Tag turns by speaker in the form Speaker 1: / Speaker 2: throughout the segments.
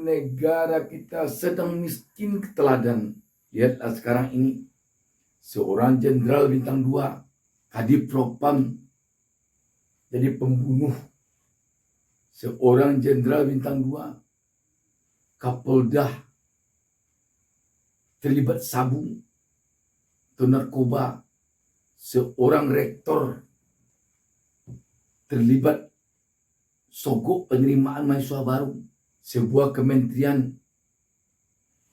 Speaker 1: negara kita sedang miskin keteladan. Lihatlah sekarang ini, seorang jenderal bintang 2, Kadif Propam, jadi pembunuh. Seorang jenderal bintang 2, Kapolda, terlibat sabu atau narkoba. Seorang rektor terlibat sogok penerimaan mahasiswa baru. Sebuah kementerian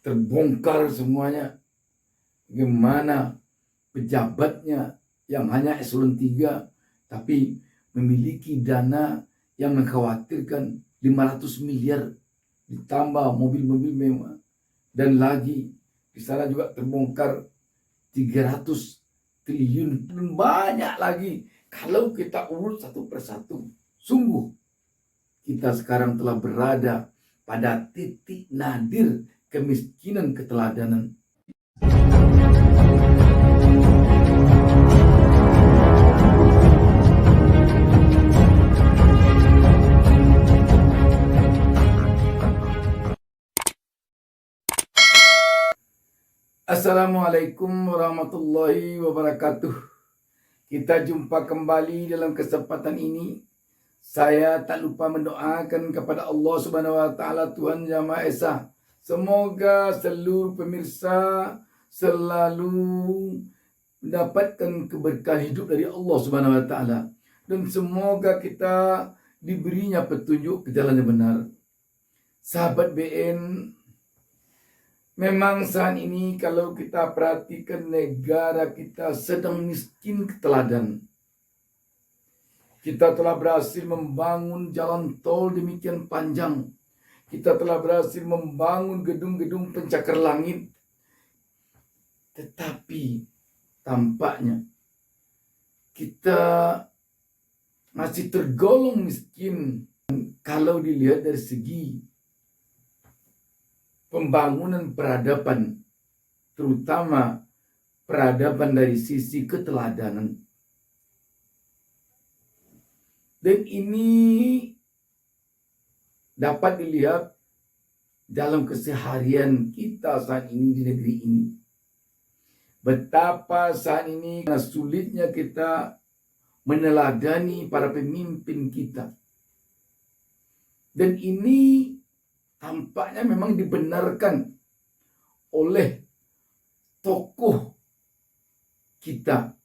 Speaker 1: terbongkar semuanya. Bagaimana pejabatnya yang hanya eselon 3 tapi memiliki dana yang mengkhawatirkan 500 miliar ditambah mobil-mobil mewah. Dan lagi di sana juga terbongkar 300 triliun dan banyak lagi. Kalau kita urut satu persatu, sungguh kita sekarang telah berada pada titik nadir kemiskinan keteladanan. Assalamualaikum warahmatullahi wabarakatuh. Kita jumpa kembali dalam kesempatan ini. Saya tak lupa mendoakan kepada Allah Subhanahu wa taala, Tuhan Yang Maha Esa. Semoga seluruh pemirsa selalu mendapatkan keberkahan hidup dari Allah Subhanahu wa taala, dan semoga kita diberinya petunjuk ke jalan yang benar. Sahabat BN, memang saat ini kalau kita perhatikan negara kita sedang miskin keteladan. Kita telah berhasil membangun jalan tol demikian panjang. Kita telah berhasil membangun gedung-gedung pencakar langit. Tetapi tampaknya kita masih tergolong miskin kalau dilihat dari segi pembangunan peradaban, terutama peradaban dari sisi keteladanan. Dan ini dapat dilihat dalam keseharian kita saat ini di negeri ini. Betapa saat ini sulitnya kita meneladani para pemimpin kita. Dan ini tampaknya memang dibenarkan oleh tokoh kita.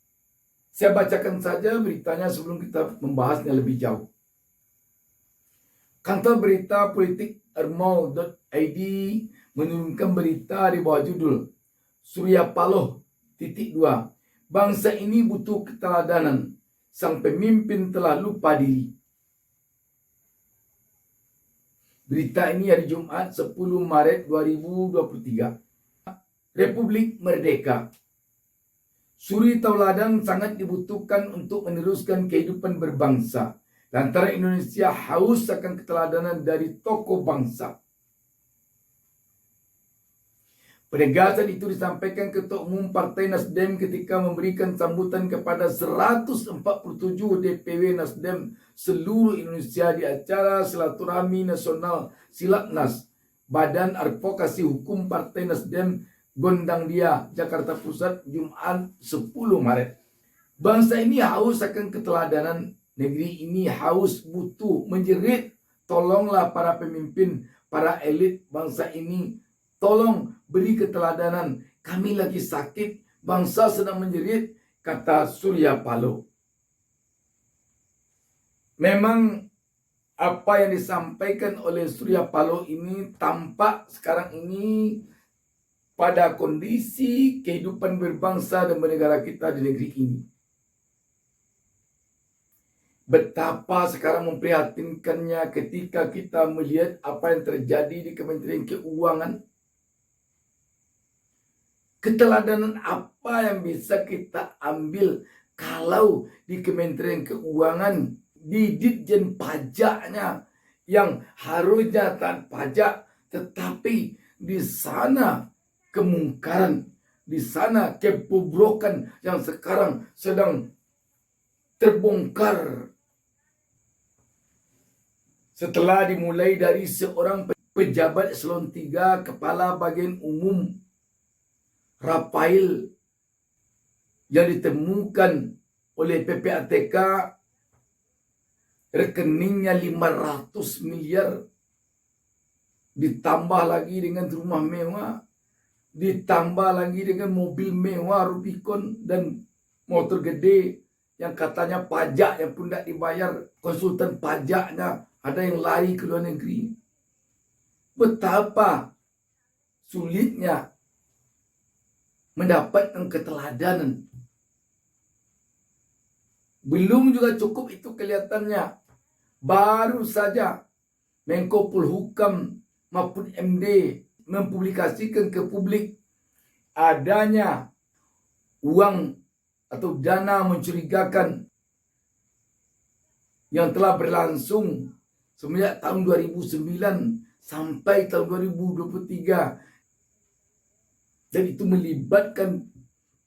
Speaker 1: Saya bacakan saja beritanya sebelum kita membahasnya lebih jauh. Kantor berita politik ermau.id menurunkan berita di bawah judul Surya Paloh .2, bangsa ini butuh keteladanan, sang pemimpin telah lupa diri. Berita ini hari Jumat 10 Maret 2023. Republik Merdeka. Suri tauladan sangat dibutuhkan untuk meneruskan kehidupan berbangsa. Lantaran Indonesia haus akan keteladanan dari tokoh bangsa. Penegasan itu disampaikan Ketua Umum Partai Nasdem ketika memberikan sambutan kepada 147 DPW Nasdem seluruh Indonesia di acara Silaturahmi Nasional Silatnas, Badan Advokasi Hukum Partai Nasdem Gondang Dia, Jakarta Pusat, Jumat 10 Maret. Bangsa ini haus akan keteladanan, negeri ini haus, butuh, menjerit. Tolonglah para pemimpin, para elit bangsa ini, tolong beri keteladanan. Kami lagi sakit, bangsa sedang menjerit, kata Surya Paloh. Memang apa yang disampaikan oleh Surya Paloh ini tampak sekarang ini pada kondisi kehidupan berbangsa dan bernegara kita di negeri ini. Betapa sekarang memprihatinkannya ketika kita melihat apa yang terjadi di Kementerian Keuangan. Keteladanan apa yang bisa kita ambil kalau di Kementerian Keuangan, di Ditjen Pajaknya yang harusnya taat pajak, tetapi di sana kemungkaran, di sana kebobrokan yang sekarang sedang terbongkar. Setelah dimulai dari seorang pejabat eselon 3, kepala bagian umum Rafael yang ditemukan oleh PPATK rekeningnya 500 miliar, ditambah lagi dengan rumah mewah, ditambah lagi dengan mobil mewah Rubicon dan motor gede yang katanya pajak yang pun tidak dibayar, konsultan pajaknya ada yang lari ke luar negeri. Betapa sulitnya mendapatkan keteladanan. Belum juga cukup itu kelihatannya. Baru saja Menko Polhukam maupun MD mempublikasikan ke publik adanya uang atau dana mencurigakan yang telah berlangsung semenjak tahun 2009 sampai tahun 2023. Dan itu melibatkan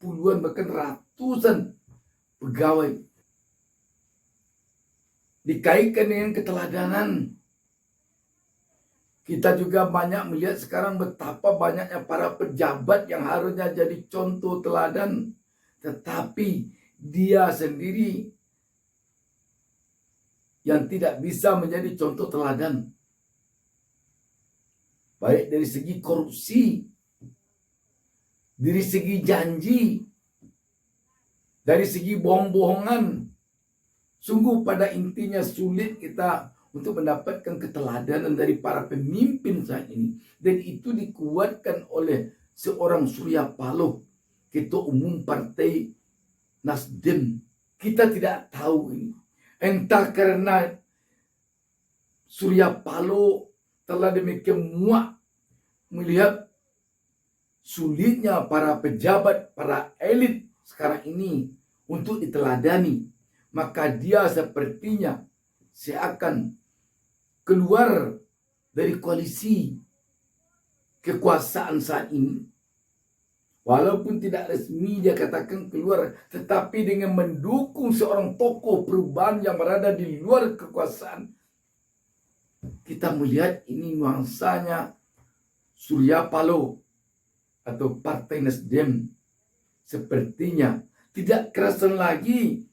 Speaker 1: puluhan bahkan ratusan pegawai. Dikaitkan dengan keteladanan. Kita juga banyak melihat sekarang betapa banyaknya para pejabat yang harusnya jadi contoh teladan, tetapi dia sendiri yang tidak bisa menjadi contoh teladan. Baik dari segi korupsi, dari segi janji, dari segi bohong-bohongan. Sungguh pada intinya sulit kita untuk mendapatkan keteladanan dari para pemimpin saat ini. Dan itu dikuatkan oleh seorang Surya Paloh, Ketua Umum Partai Nasdem. Kita tidak tahu ini. Entah karena Surya Paloh telah demikian muak melihat sulitnya para pejabat, para elit sekarang ini untuk diteladani. Maka dia sepertinya seakan keluar dari koalisi kekuasaan saat ini. Walaupun tidak resmi dia katakan keluar, tetapi dengan mendukung seorang tokoh perubahan yang berada di luar kekuasaan. Kita melihat ini nuansanya Surya Paloh atau Partai Nasdem sepertinya tidak kerasan lagi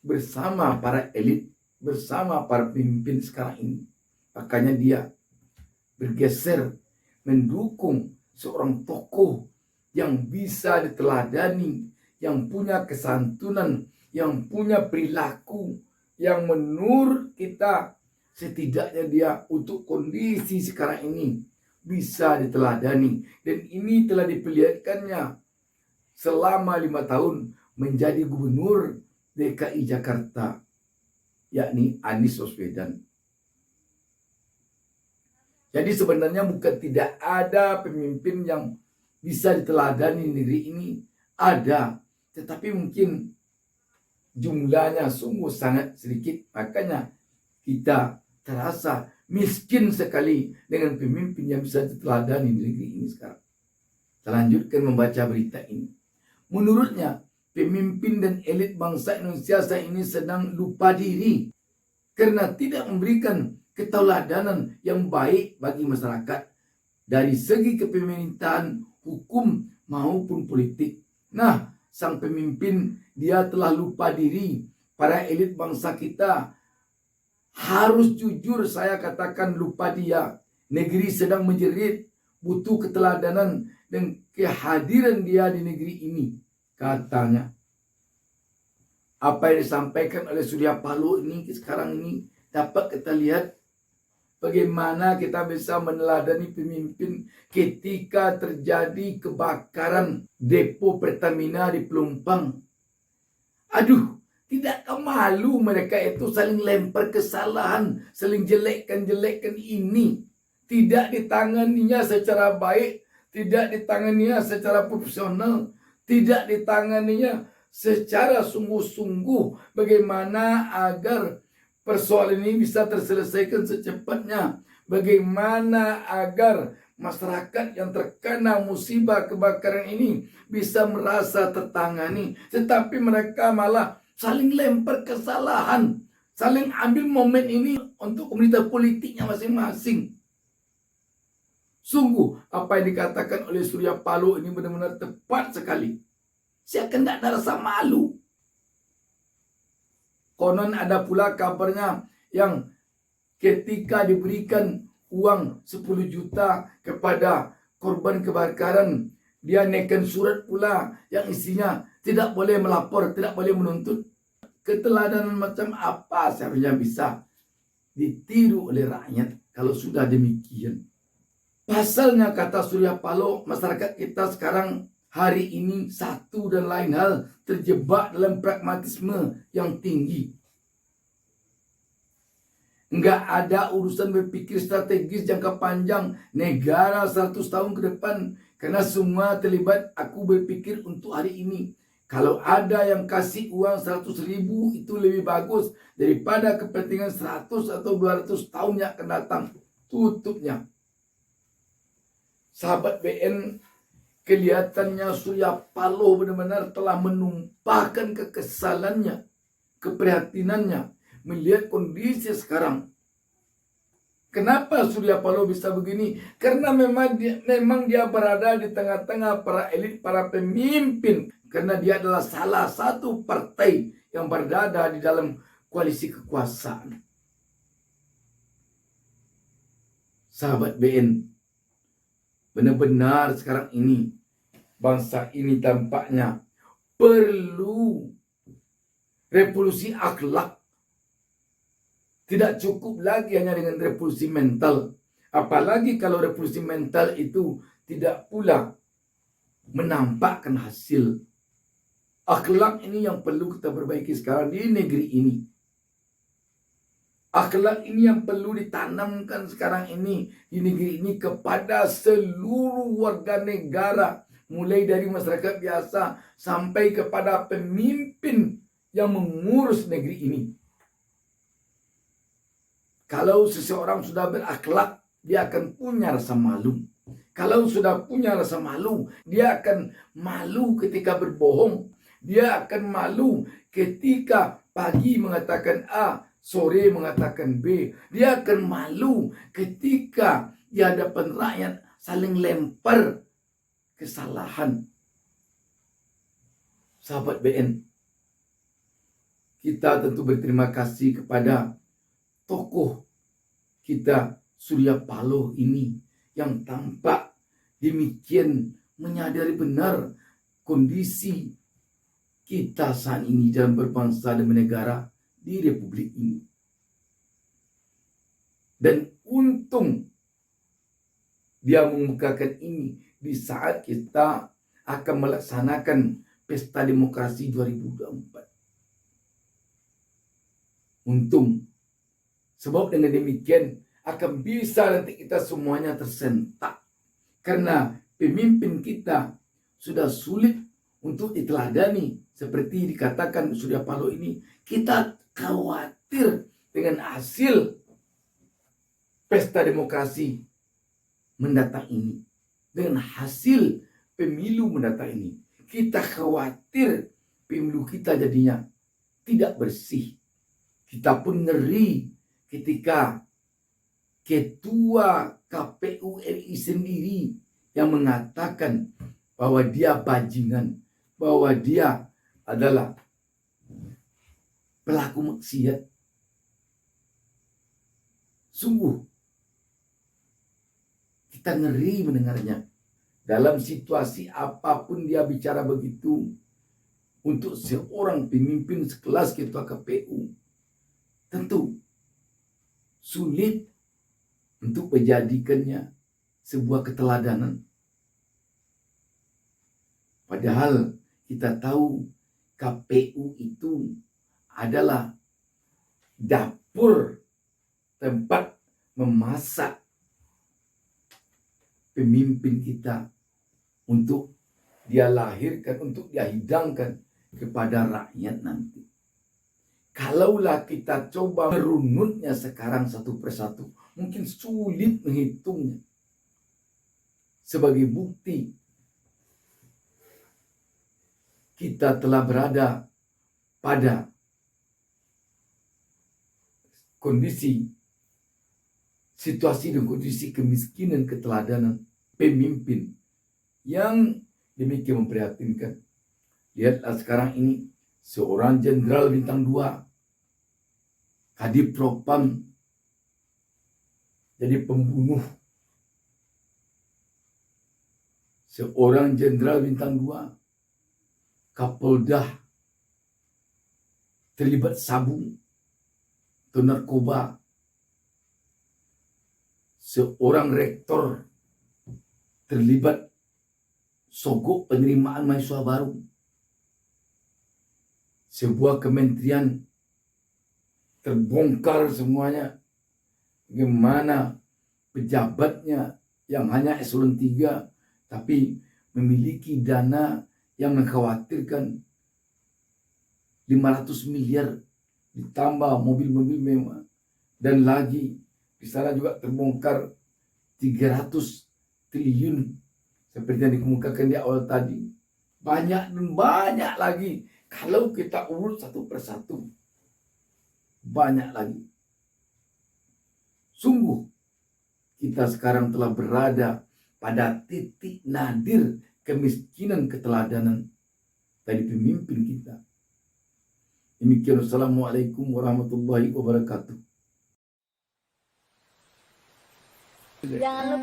Speaker 1: bersama para elit, bersama para pemimpin sekarang ini. Makanya dia bergeser mendukung seorang tokoh yang bisa diteladani, yang punya kesantunan, yang punya perilaku, yang menurut kita setidaknya dia untuk kondisi sekarang ini bisa diteladani. Dan ini telah diperlihatkannya selama 5 tahun menjadi gubernur DKI Jakarta, yakni Anies Baswedan. Jadi sebenarnya bukan tidak ada pemimpin yang bisa diteladani di negeri ini. Ada, tetapi mungkin jumlahnya sungguh sangat sedikit. Makanya kita terasa miskin sekali dengan pemimpin yang bisa diteladani di negeri ini sekarang. Kita lanjutkan membaca berita ini. Menurutnya, pemimpin dan elit bangsa Indonesia saat ini sedang lupa diri karena tidak memberikan keteladanan yang baik bagi masyarakat dari segi kepemerintahan, hukum maupun politik. Nah, sang pemimpin dia telah lupa diri. Para elit bangsa kita harus jujur, saya katakan lupa dia. Negeri sedang menjerit, butuh keteladanan dan kehadiran dia di negeri ini, katanya. Apa yang disampaikan oleh Surya Paloh ini sekarang ini dapat kita lihat bagaimana kita bisa meneladani pemimpin ketika terjadi kebakaran depo Pertamina di Pelumpang. Aduh, tidakkah malu mereka itu saling lempar kesalahan, saling jelekkan ini. Tidak ditanganinya secara baik, tidak ditanganinya secara profesional, tidak ditanganinya secara sungguh-sungguh bagaimana agar persoalan ini bisa terselesaikan secepatnya. Bagaimana agar masyarakat yang terkena musibah kebakaran ini bisa merasa tertangani. Tetapi mereka malah saling lempar kesalahan, saling ambil momen ini untuk komunitas politiknya masing-masing. Sungguh apa yang dikatakan oleh Surya Paloh ini benar-benar tepat sekali. Saya akan tidak ada rasa malu. Konon ada pula kabarnya yang ketika diberikan uang 10 juta kepada korban kebakaran, dia naikkan surat pula yang isinya tidak boleh melapor, tidak boleh menuntut. Keteladanan macam apa seharusnya bisa ditiru oleh rakyat kalau sudah demikian. Pasalnya kata Surya Paloh, masyarakat kita sekarang hari ini satu dan lain hal terjebak dalam pragmatisme yang tinggi. Enggak ada urusan berpikir strategis jangka panjang negara 100 tahun ke depan. Karena semua terlibat aku berpikir untuk hari ini. Kalau ada yang kasih uang 100.000 itu lebih bagus daripada kepentingan 100 atau 200 tahun yang akan datang. Tutupnya. Sahabat BN, kelihatannya Surya Paloh benar-benar telah menumpahkan kekesalannya, keprihatinannya melihat kondisi sekarang. Kenapa Surya Paloh bisa begini? Karena memang dia berada di tengah-tengah para elit, para pemimpin. Karena dia adalah salah satu partai yang berada di dalam koalisi kekuasaan. Sahabat BN, benar-benar sekarang ini bangsa ini tampaknya perlu revolusi akhlak. Tidak cukup lagi hanya dengan revolusi mental. Apalagi kalau revolusi mental itu tidak pula menampakkan hasil. Akhlak ini yang perlu kita perbaiki sekarang di negeri ini. Akhlak ini yang perlu ditanamkan sekarang ini di negeri ini kepada seluruh warga negara. Mulai dari masyarakat biasa sampai kepada pemimpin yang mengurus negeri ini. Kalau seseorang sudah berakhlak, dia akan punya rasa malu. Kalau sudah punya rasa malu, dia akan malu ketika berbohong. Dia akan malu ketika pagi mengatakan A, sore mengatakan B. Dia akan malu ketika di hadapan rakyat saling lempar kesalahan. Sahabat BN, kita tentu berterima kasih kepada tokoh kita Surya Paloh ini yang tampak demikian menyadari benar kondisi kita saat ini dalam berbangsa dan bernegara di Republik ini. Dan untung dia mengemukakan ini di saat kita akan melaksanakan Pesta Demokrasi 2024. Untung. Sebab dengan demikian akan bisa nanti kita semuanya tersentak. Karena pemimpin kita sudah sulit untuk diteladani. Seperti dikatakan Surya Paloh ini. Kita khawatir dengan hasil Pesta Demokrasi mendatang ini. Dengan hasil pemilu mendatang ini. Kita khawatir pemilu kita jadinya tidak bersih. Kita pun ngeri ketika Ketua KPU RI sendiri yang mengatakan bahwa dia bajingan, bahwa dia adalah pelaku maksiat. Sungguh kita ngeri mendengarnya. Dalam situasi apapun dia bicara begitu, untuk seorang pemimpin sekelas Ketua KPU tentu sulit untuk menjadikannya sebuah keteladanan. Padahal kita tahu KPU itu adalah dapur tempat memasak pemimpin kita untuk dia lahirkan, untuk dia hidangkan kepada rakyat nanti. Kalaulah kita coba merunutnya sekarang satu persatu, mungkin sulit menghitungnya. Sebagai bukti, kita telah berada pada kondisi situasi dan kondisi kemiskinan keteladanan pemimpin yang demikian memprihatinkan. Lihatlah sekarang ini seorang jenderal bintang 2 Kadif Propam jadi pembunuh. Seorang jenderal bintang 2 Kapolda terlibat sabu atau narkoba. Seorang rektor terlibat sogok penerimaan mahasiswa baru. Sebuah kementerian terbongkar semuanya. Bagaimana pejabatnya yang hanya eselon 3 tapi memiliki dana yang mengkhawatirkan 500 miliar ditambah mobil-mobil mewah. Dan lagi di sana juga terbongkar 300 triliun seperti yang dikemukakan di awal tadi. Banyak dan banyak lagi. Kalau kita urut satu persatu, banyak lagi. Sungguh kita sekarang telah berada pada titik nadir kemiskinan keteladanan dari pemimpin kita. Demikian, wassalamualaikum warahmatullahi wabarakatuh.
Speaker 2: Jangan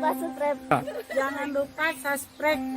Speaker 2: lupa subscribe.